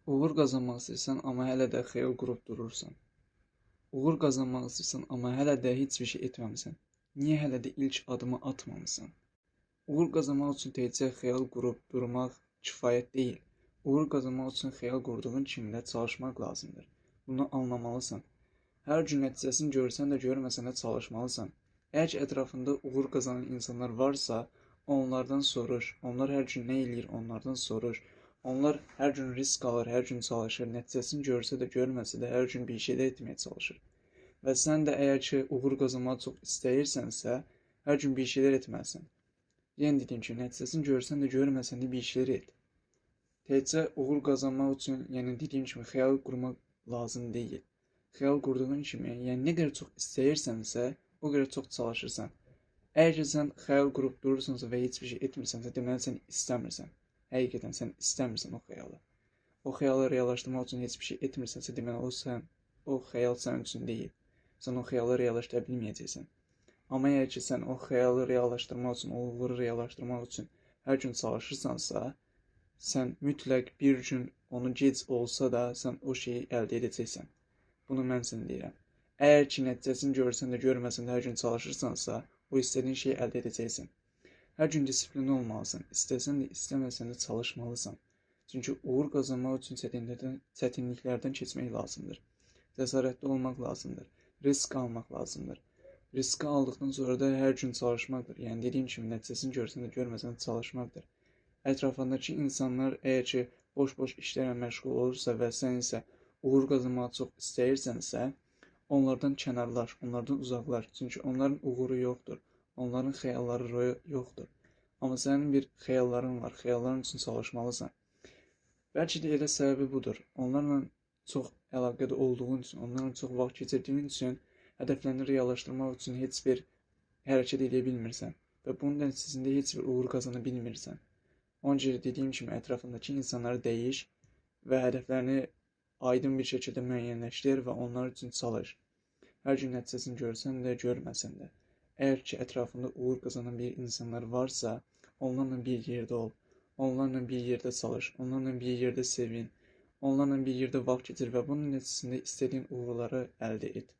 Uğur qazanmaq istəyirsən, amma hələ də xəyal qurub durursan. Uğur qazanmaq istəyirsən, amma hələ də heç bir şey etməmisən. Niyə hələ də ilk adımı atmamısan? Uğur qazanmaq üçün təkcə xəyal qurub durmaq kifayət deyil. Uğur qazanmaq üçün xəyal qurduğun kimi də çalışmaq lazımdır. Bunu anlamalısan. Hər gün nəticəsini görsən də, görməsən də çalışmalısan. Əgər ki, ətrafında uğur qazanan insanlar varsa, onlardan soruş. Onlar hər gün nə eləyir, onlardan soruş. Onlar hər gün risk alır, hər gün çalışır. Nəticəsini görsə də, görməsə də hər gün bir şeylər etməyə çalışır. Və sən də əgər ki, uğur qazanmağı çox istəyirsənsə, hər gün bir şeylər etməlisən. Yəni dediyim kimi, nəticəsini görsən də, görməsən də bir şeylər et. Təkcə uğur qazanmaq üçün, yəni dediyim kimi, xəyal qurmaq lazım deyil. Xəyal qurduğun kimi, yəni nə qədər çox istəyirsənsə, o qədər çox çalışırsan. Əgər ki, sən xəyal qurub durursansa və heç bir şey etmirsənsə, deməli sən istəmirsən. Həqiqətən sən istəmirsən o xəyalı. O xəyalı reallaşdırmaq üçün heç bir şey etmirsənsə, deməli o xəyal sənin üçün deyil. Sən o xəyalı reallaşdıra bilməyəcəksən. Amma əgər ki, sən o xəyalı reallaşdırmaq üçün, o uğuru reallaşdırmaq üçün hər gün çalışırsansa, sən mütləq bir gün onu gec olsa da, sən o şeyi əldə edəcəksən. Bunu mən sənə deyirəm. Əgər ki, nəticəsini görsən də, görməsən də hər gün çalışırsansa, o istədiyin şeyi əldə edəcəksən. Hər gün disiplinli olmalısan. İstəsən də, istəməsən də çalışmalısan. Çünki uğur qazanmaq üçün çətinliklərdən keçmək lazımdır. Cəsarətli olmaq lazımdır. Risk almaq lazımdır. Riski aldıqdan sonra da hər gün çalışmaqdır. Yəni dediyim kimi, nəticəsini görsən də, görməsən də çalışmaqdır. Ətrafındakı insanlar əgər ki, boş-boş işlərlə məşğul olursa və sən isə uğur qazanmağı çox istəyirsənsə, onlardan kənarlaş, onlardan uzaqlaş. Çünki onların uğuru yoxdur. Onların xəyalları yoxdur. Amma sənin bir xəyalların var, xəyalların üçün çalışmalısan. Bəlkə də elə səbəbi budur. Onlarla çox əlaqədə olduğun üçün, onlarla çox vaxt keçirdiyin üçün hədəflərini reallaşdırmaq üçün heç bir hərəkət edə bilmirsən və bunun nəticəsində heç bir uğur qazana bilmirsən. Ona görə dediyim kimi ətrafındakı insanları dəyiş və hədəflərini aydın bir şəkildə müəyyənləşdir və onlar üçün çalış. Hər gün nəticəsini görsən də, görməsən də. Əgər ki, ətrafında uğur qazanan bir insanlar varsa, onlarla bir yerdə ol, onlarla bir yerdə çalış, onlarla bir yerdə sevin, onlarla bir yerdə vaxt keçir və bunun nəticəsində istədiyin uğurları əldə et.